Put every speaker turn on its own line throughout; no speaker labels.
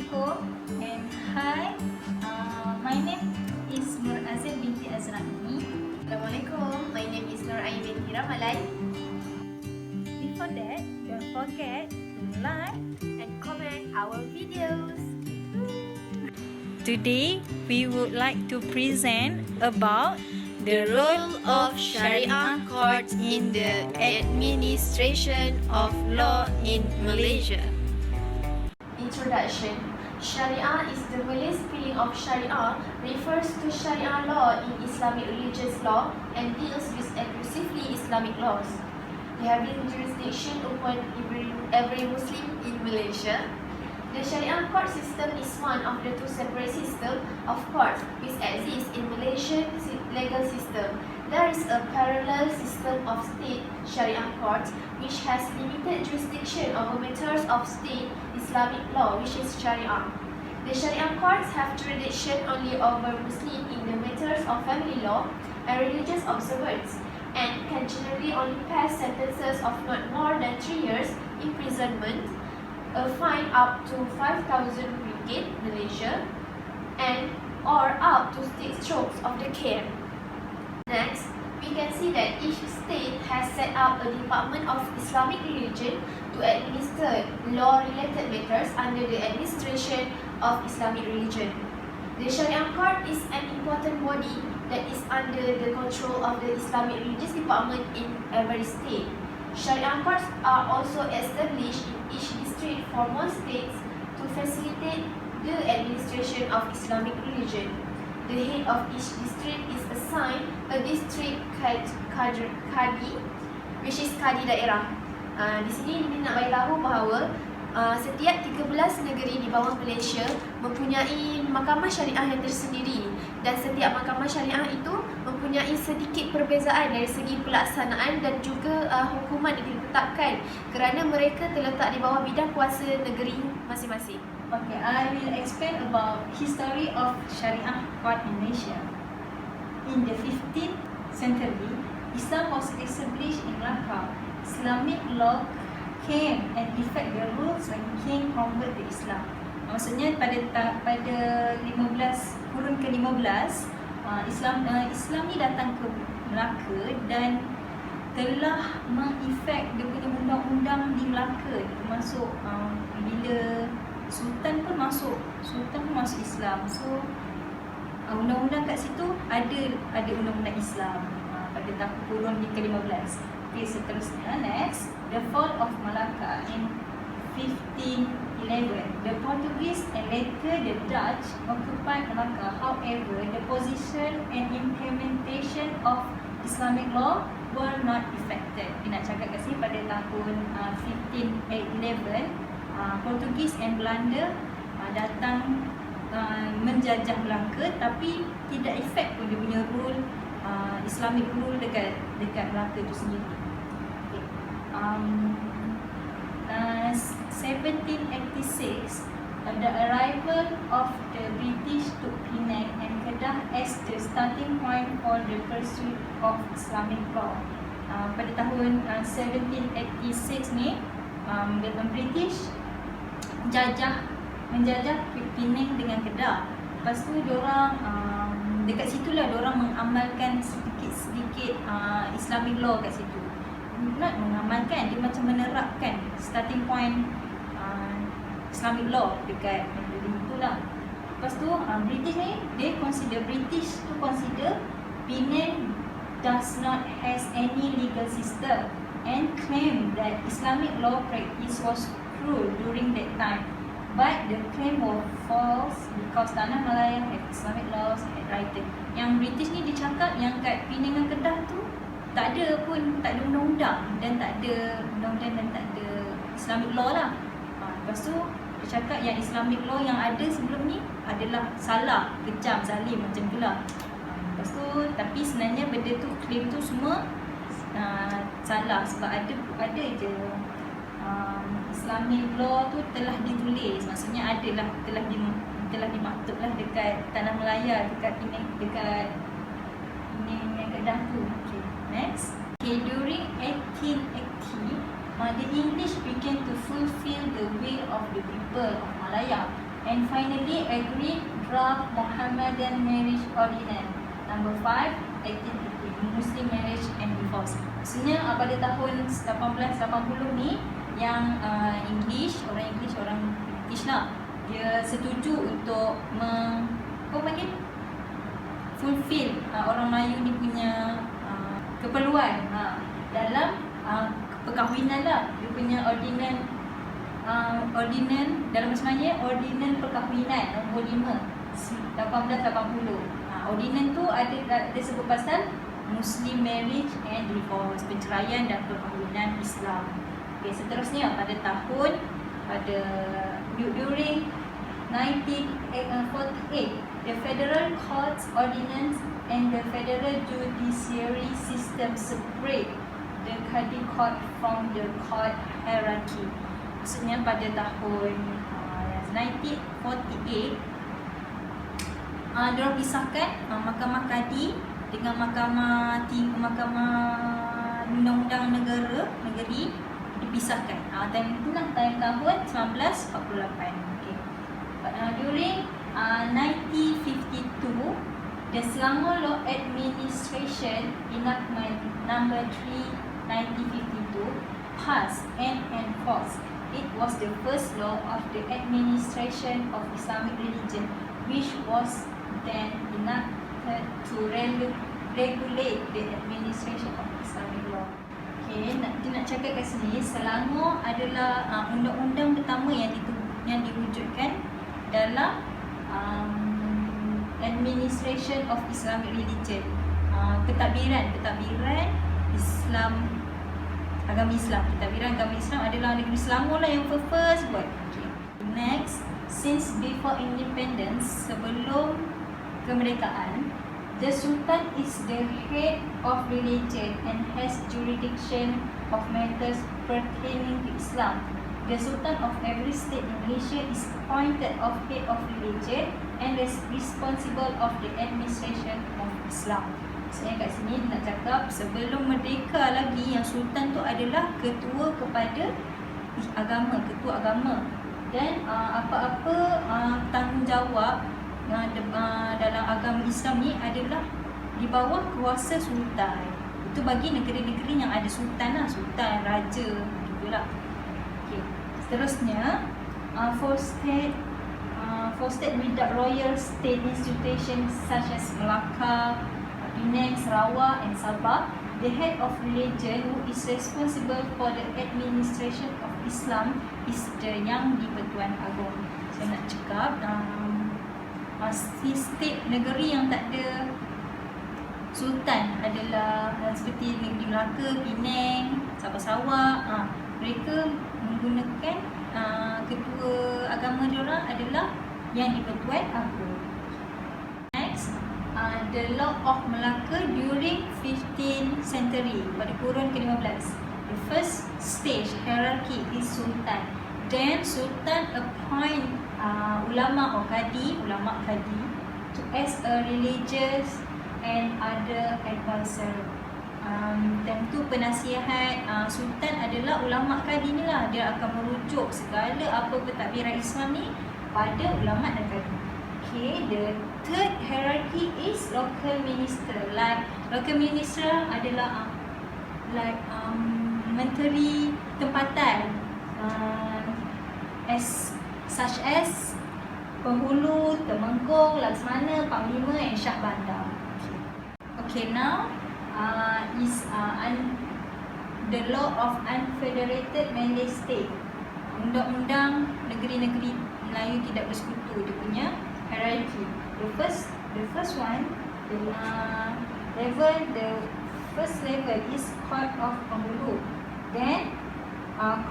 Assalamualaikum and hi, my name is Nur Azim binti Azrani.
Assalamualaikum, my name is Nur binti Ramalai.
Before that, don't forget to like
And comment our videos.
Today, we would like to present about the role of Sharia courts in the administration of law in Malaysia.
Introduction. Sharia is the Malay spelling of Sharia, refers to Sharia law in Islamic religious law and deals with exclusively Islamic laws. Having jurisdiction upon every Muslim in Malaysia. The Sharia court system is one of the two separate systems of courts which exist in Malaysian legal system. There is a parallel system of state Sharia courts which has limited jurisdiction over matters of state Islamic law, which is Sharia. The Sharia courts have jurisdiction only over Muslim in the matters of family law and religious observance, and can generally only pass sentences of not more than 3 years imprisonment, a fine up to 5,000 ringgit Malaysia, and or up to 6 strokes of the cane. Next, we can see that each state has set up a Department of Islamic Religion to administer law-related matters under the administration of Islamic religion. The Sharia Court is an important body that is under the control of the Islamic Religious Department in every state. Sharia courts are also established in each district for most states to facilitate the administration of Islamic religion. The head of each district is assigned a district kadi, which is kadi daerah. Di sini dia nak bagi tahu bahawa setiap 13 negeri di bawah Malaysia mempunyai Mahkamah Syariah yang tersendiri, dan setiap Mahkamah Syariah itu mempunyai sedikit perbezaan dari segi pelaksanaan dan juga hukuman yang ditetapkan kerana mereka terletak di bawah bidang kuasa negeri masing-masing.
Okay, I will explain about history of Sharia court in Malaysia. In the 15th century, Islam was established in Melaka. Islamic law came and effect the rules when king convert to Islam. Maksudnya pada kurun ke-15 Islam ni datang ke Melaka dan telah mengefek dia punya undang-undang di Melaka, termasuk bila Sultan pun masuk Islam. So undang-undang kat situ ada undang-undang Islam pada tahun kurun ke-15. Okay, seterusnya next, the fall of Malacca in 1511. The Portuguese and later the Dutch occupied Malacca. However, the position and implementation of Islamic law were not effected. Dia nak cakap kat sini pada tahun 1511, Portugis and Belanda datang menjajah Melaka, tapi tidak efek pun dia punya rule, Islamic rule dekat Melaka itu sendiri. Okay. 1786, the arrival of the British to Penang and Kedah as the starting point for the pursuit of Islamic law. Pada tahun 1786 ni, the British menjajah Penang dengan Kedah. Lepas tu diorang dekat situlah diorang mengamalkan sedikit Islamic law kat situ. Not mengamalkan, dia macam menerapkan starting point Islamic law dekat negeri itulah. Lepas tu British ni, British tu consider Penang does not has any legal system and claim that Islamic law practice was cruel during that time. But the claim was false because Tanah Malaya had Islamic laws and writing. Yang British ni dicakap yang kat Penang dan Kedah tu tak ada undang-undang dan tak ada Islamic law lah. Lepas tu dia cakap yang Islamic law yang ada sebelum ni adalah salah, kejam, zalim macam tu lah. Lepas tu tapi sebenarnya benda tu, claim tu semua salah sebab ada je Islamic law tu telah ditulis, maksudnya telah dimaktublah dekat Tanah Melaya, dekat Penang, dekat Penang Kedah tu. Okay, next. Okay, during 1880, the English began to fulfill the will of the people of Malaya. And finally, agreed draft Muhammadan marriage ordinance. Number 5, 1850, Muslim marriage and divorce. Maksudnya pada tahun 1880 ni, yang orang British lah, dia setuju untuk fulfill orang Melayu ni punya keperluan dalam perkahwinan lah. Dia punya ordinance dalam sebenarnya ordinance perkahwinan nombor 5 1880. Ordinance tu ada sebut pasal Muslim marriage and divorce, perceraian dan perkahwinan Islam. Okay, seterusnya during 1948, the Federal Courts Ordinance and the Federal Judiciary System separate the Qadi Court from the court hierarchy. Maksudnya pada tahun 1948, diorang pisahkan Mahkamah Qadi dengan Mahkamah Undang-Undang Negeri dipisahkan. Time tahun 1948. Okay. During 1952, the Selangor Law Administration Enactment Number 3 1952 passed and enforced. It was the first law of the administration of Islamic religion, which was then enacted to regulate the administration of Islamic law. Okay, nak cakap kat sini, Selangor adalah undang-undang pertama yang diwujudkan dalam administration of Islamic religion. Pentadbiran Pentadbiran agama Islam adalah negeri Selangor lah yang first buat. Okay. Next, since before independence, sebelum kemerdekaan, the Sultan is the head of religion and has jurisdiction of matters pertaining to Islam. The Sultan of every state in Malaysia is appointed of head of religion and is responsible of the administration of Islam. Saya kat sini nak cakap sebelum merdeka lagi, yang Sultan tu adalah ketua agama, dan apa-apa tanggungjawab dalam agama Islam ni adalah di bawah kuasa Sultan. Itu bagi negeri-negeri yang ada Sultan lah, Sultan, Raja, gitulah. Okay. Seterusnya, for state without royal state institutions such as Melaka, Penang, Sarawak and Sabah, the head of religion who is responsible for the administration of Islam is the Yang di-Pertuan Agong. Saya nak cakap state negeri yang tak ada Sultan adalah seperti negeri Melaka, Penang, Sabah, Sarawak. Mereka menggunakan ketua agama diorang adalah Yang di-Pertuan Agong. Next, the law of Melaka during 15th century, pada kurun ke-15. The first stage hierarchy is Sultan. Then Sultan appoint ulama qadi as a religious and other advisor. Tentu penasihat Sultan adalah ulama qadi ni lah. Dia akan merujuk segala apa pentadbiran Islam ni pada ulama dan qadi. Okay, the third hierarchy is local minister. Like local minister adalah menteri tempatan, such as penghulu, temenggung, laksmana, panglima and syah bandar. Okay, now is the law of unfederated Malay state. Undang-undang negeri-negeri Melayu tidak bersekutu, dia punya hierarchy. The first one, the first level is court of penghulu, then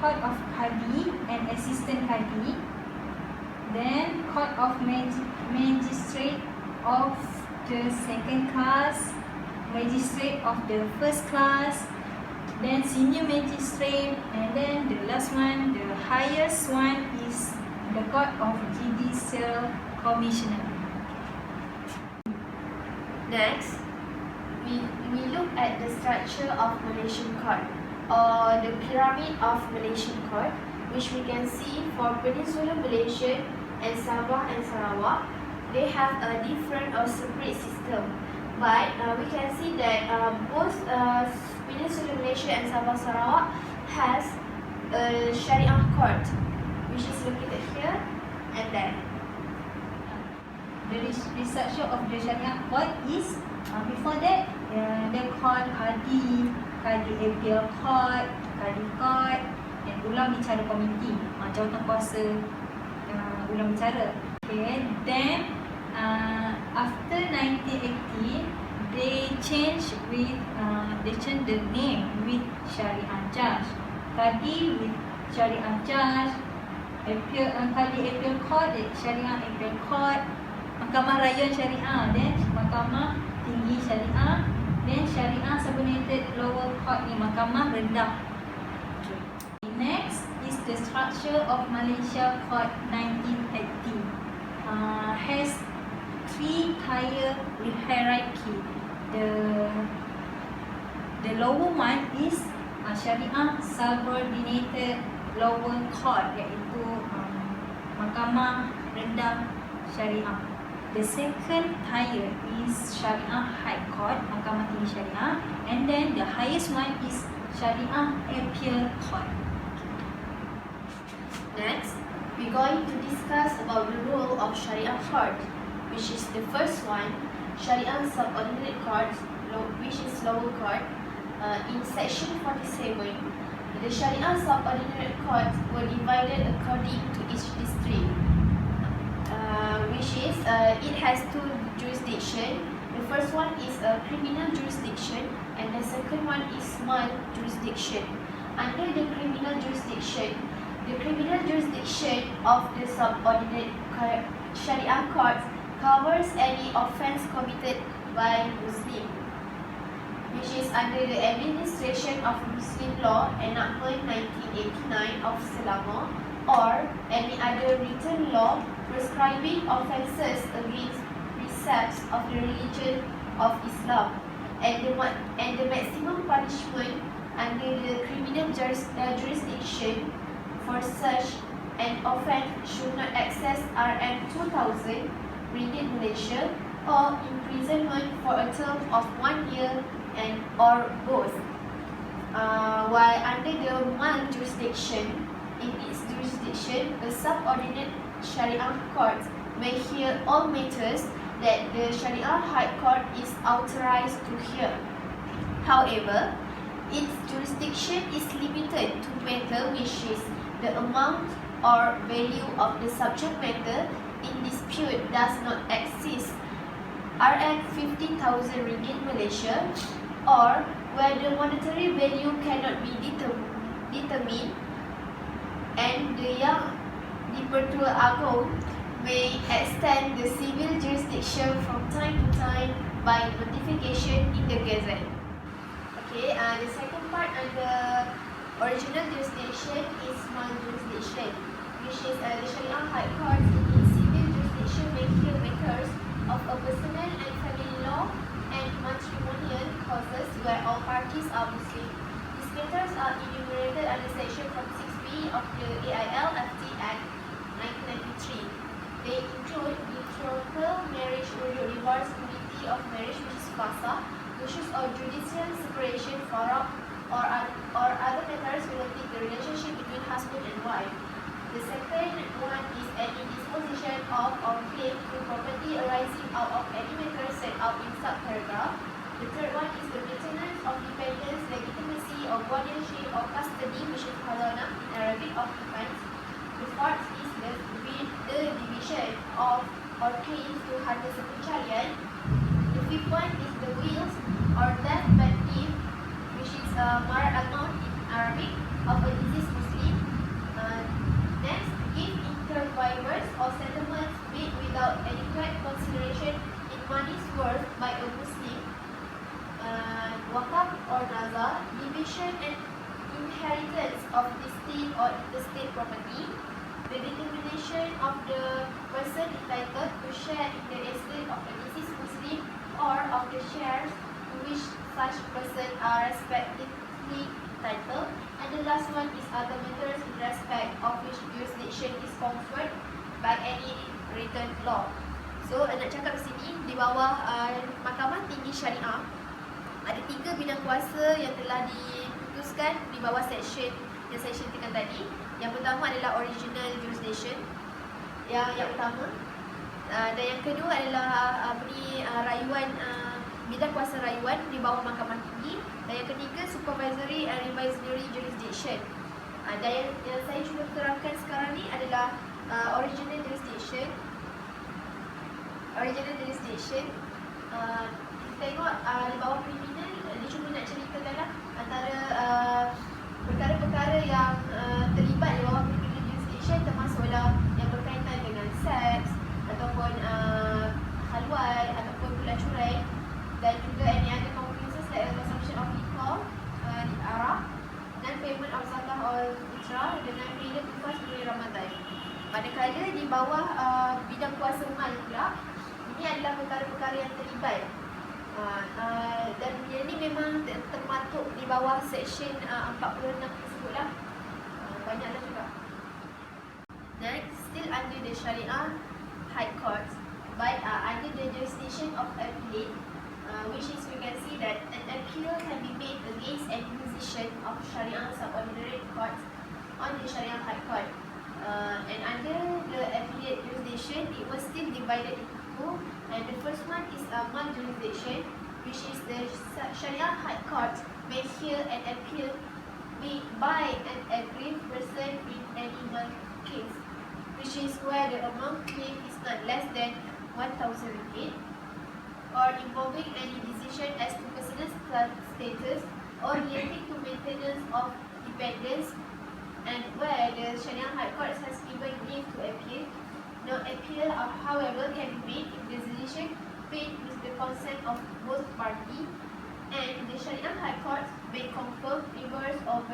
court of qadi and assistant qadi, then court of magistrate of the second class, magistrate of the first class, then senior magistrate, and then the last one, the highest one, is the court of judicial commissioner.
Next, we look at the structure of Malaysian court, or the pyramid of Malaysian court, which we can see for Peninsular Malaysia, and Sabah and Sarawak, they have a different or separate system. But we can see that both Peninsula Malaysia and Sabah Sarawak has a Sharia court, which is located here and there.
The restructure of the Sharia court is before that they're called Kadi Appeal Court, Kadi Court, and Ulang Bicara Komiti, jawatan kuasa ulang bicara. Okay, then after 1980, they changed the name with Sharia Judge. Kadi with Sharia Judge, Kadi Appeal Court, Sharia Appeal Court, Mahkamah Raya Syariah, then Mahkamah Tinggi Syariah, then Syariah Subordinated Lower Court ni Mahkamah Rendah. Okay. Next is the structure of Malaysia Court 1980. Has 3-tier hierarchy. The lower one is Syariah Subordinated Lower Court, iaitu Mahkamah Rendah Syariah. The second tier is Sharia High Court, Mahkamah Tinggi Syariah, and then the highest one is Sharia Appeal Court.
Next, we're going to discuss about the role of Sharia court, which is the first one, Sharia Subordinate Court, which is lower court. In section 47, the Sharia Subordinate Court were divided according to each district, which is it has two jurisdictions. The first one is a criminal jurisdiction, and the second one is small jurisdiction. Under the criminal jurisdiction of the subordinate Sharia courts covers any offence committed by Muslim, which is under the administration of Muslim law enactment 1989 of Selangor, or any other written law prescribing offences against precepts of the religion of Islam, and the maximum punishment under the criminal jurisdiction for such an offence should not excess Rm 2,000 ringgit Malaysia, or imprisonment for a term of 1 year and or both. While under the mild jurisdiction, in its jurisdiction, a subordinate Sharia court may hear all matters that the Sharia High Court is authorized to hear. However, its jurisdiction is limited to matter which is the amount or value of the subject matter in dispute does not exceed Rm 50,000 ringgit Malaysia, or where the monetary value cannot be determined, and the Yang di-Pertua Agong may extend the civil jurisdiction from time to time by notification in the Gazette. Okay, the second part under original jurisdiction is small jurisdiction, which is the Sharia High Court in civil jurisdiction may hear matters of a personal and family law and matrimonial causes where all parties are Muslim. These matters are enumerated under section 46B of the AIL-FT Act 1993. They include betrothal, marriage, or divorce, committee of marriage, which is FASA, issues of judicial separation, forum, or other matters relating to the relationship between husband and wife. The second one is any disposition of or claim to property arising out of any matter set out in subparagraph. The third one is the maintenance of dependence, legitimacy, or guardianship or custody, which is halana in Arabic, of infants. The fourth is the division of or claims to harta sepencarian. The fifth one is the wills or death bed gift, which is marat al-maut in Arabic, of a deceased Muslim. Next, gift incurred by words or settlements made without adequate consideration in money's worth by a Muslim. Wakaf or nazar, division and inheritance of estate or interstate property. The determination of the person entitled to share in the estate of a deceased Muslim, or of the shares to which such person are respectively entitled. And the last one is other matters in respect of which jurisdiction is conferred. by any written law. So nak cakap di sini di bawah Mahkamah Tinggi Syariah ada 3 bidang kuasa yang telah diputuskan di bawah section tingkat tadi. Yang pertama adalah original jurisdiction yang utama. Dan yang kedua adalah rayuan, bidang kuasa rayuan di bawah Mahkamah Tinggi. Dan yang ketiga supervisory and revisionary jurisdiction. Dan yang saya cuba terangkan sekarang ni adalah original jurisdiction. Tengok di bawah kriminal, dia cuma nak ceritakanlah antara perkara-perkara yang terlibat di bawah criminal jurisdiction, termasuklah yang berkaitan dengan seks ataupun halwal ataupun pelacuran, dan juga any other comprehensions like consumption of liquor, arak, dan payment of zakah or fitrah dengan period lepas bulan Ramadan. Manakala di bawah bidang kuasa mal pula, ini adalah perkara-perkara yang terlibat. Dan yang ini memang termaktub di bawah section 46 tersebutlah. Banyaklah juga. Next, still under the Sharia High Court, but under the jurisdiction of appellate, which is we can see that an appeal can be made against any decision of Sharia subordinate court on the Sharia High Court. And under the appellate jurisdiction, it was still divided into two. And the first one is mal jurisdiction, which is the Sharia High Court may hear an appeal made by an aggrieved person in any mal case, which is where the amount claimed is not less than 1,000 ringgit, or involving any decision as to personal status or relating to maintenance of dependence, and where the Sharia High Court has given leave to appeal. No appeal, however, can be made if the decision made with the consent of both parties, and the Sharia High Court may confirm, reverse, or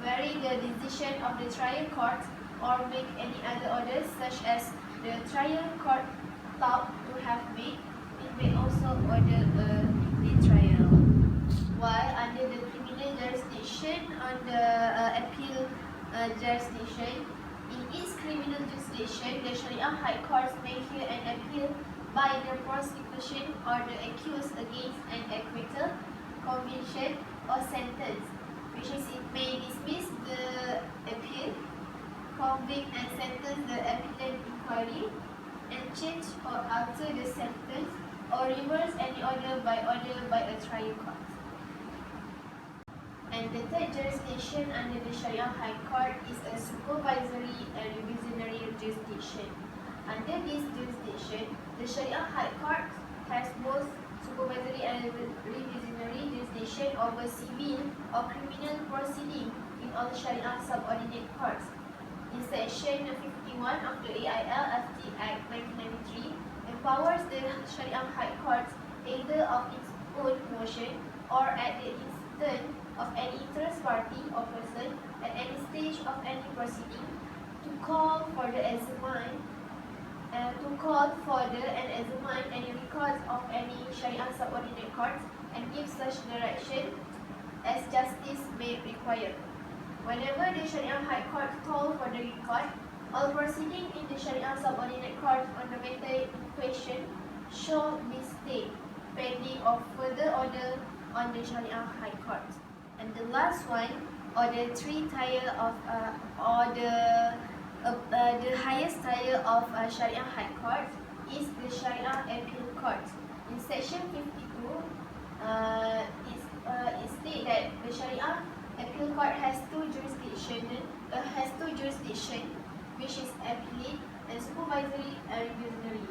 vary the decision of the trial court, or make any other orders such as the trial court thought to have made. It may also order a retrial. While under the criminal jurisdiction, on the appeal jurisdiction, in its criminal jurisdiction, the Sharia High Court may hear an appeal by the prosecution or the accused against an acquittal, conviction, or sentence, which is it may dismiss the appeal, convict and sentence the appellant inquiry, and change or alter the sentence, or reverse any order by a trial court. And the third jurisdiction under the Sharia High Court is a supervisory and revisionary jurisdiction. Under this jurisdiction, the Sharia High Court has both supervisory and revisionary jurisdiction over civil or criminal proceeding in all Sharia subordinate courts. In section 51 of the AIL-FT Act 1993, empowers the Sharia High Court either of its own motion or at the instant of any interest party or person at any stage of any proceeding to call for the examine and examine any records of any Sharia subordinate courts and give such direction as justice may require. Whenever the Sharia High Court call for the record, all proceeding in the Sharia subordinate court on the matter in question shall be stayed pending of further order on the Sharia High Court. And the last one, or the tier of the highest tier of Sharia High Court is the Sharia Appeal Court. In section 52, it states that the Sharia Appeal Court has two jurisdictions, which is appellate and supervisory and revisionary.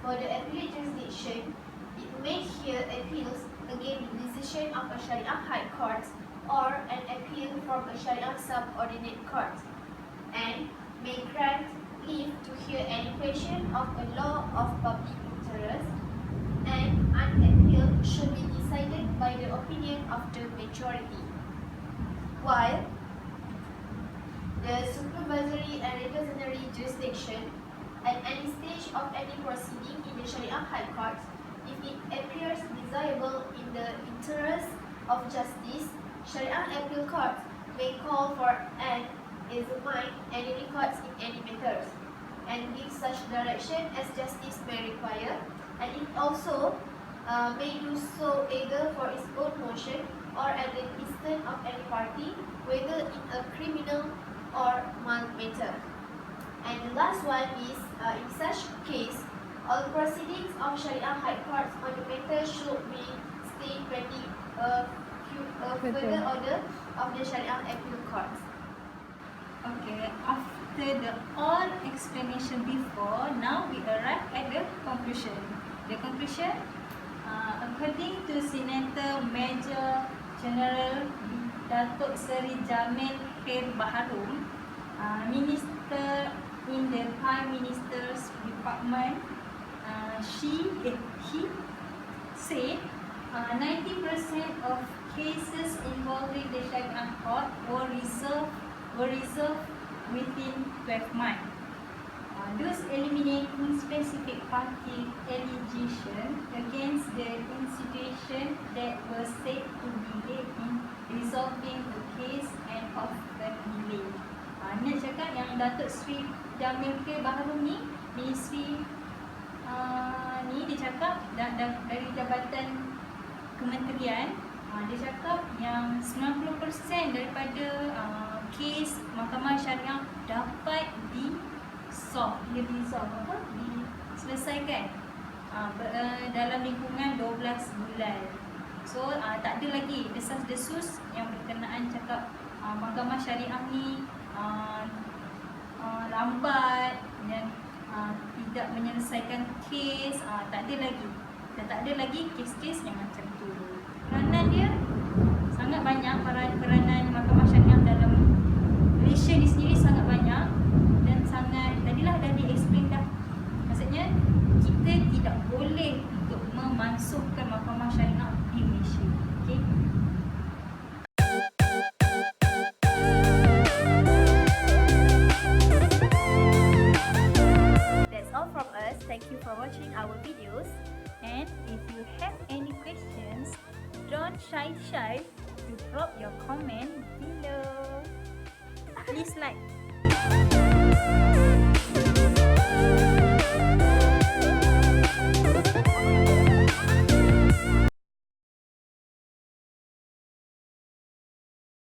For the appellate jurisdiction, it may hear appeals against the decision of a Sharia High Court or an appeal from a Sharia subordinate court, and may grant leave to hear any question of a law of public interest, and an appeal should be decided by the opinion of the majority. While the supervisory and revisionary jurisdiction, at any stage of any proceeding in the Sharia High Court, if it appears desirable in the interest of justice, Sharia Appeal Court may call for and examine any records in any matters. and give such direction as justice may require, and it also may do so either for its own motion or at the instant of any party, whether in a criminal or mild matter. And the last one is, in such case, all proceedings of Sharia High Courts on the matter should be stayed pending a further order of the Sharia Appeal Courts.
Okay, after the all explanation before, now we arrive at the conclusion. The conclusion, according to Senator Major General Datuk Seri Jamil Khair Baharum, Minister in the Prime Minister's Department, he said 90% of cases involving the Sharia Court were resolved within 12 months. Thus eliminating specific party allegation against the institution that was said to be late in resolving the case and often delayed. Nak cakap yang Datuk Seri Jamil Khair Baharum ni, Ministeri ni dia cakap dari Jabatan Kementerian, dia cakap yang 90% daripada kes Mahkamah Syariah dapat diselesaikan dalam lingkungan 12 bulan. So tak ada lagi desas-desus yang berkenaan cakap Mahkamah Syariah ni lambat dan tidak menyelesaikan kes. Tak ada lagi. Dan tak ada lagi kes-kes yang macam tu. Peranan dia sangat banyak, peranan Mahkamah Syariah dalam Malaysia ni sendiri sangat banyak dan sangat, tadilah dah di-explain dah. Maksudnya kita tidak boleh untuk memansuhkan Mahkamah Syariah di Malaysia. Okay?
That's all from us. Thank you for watching our videos.
And if you have any questions, don't shy to drop your comment below. Please like.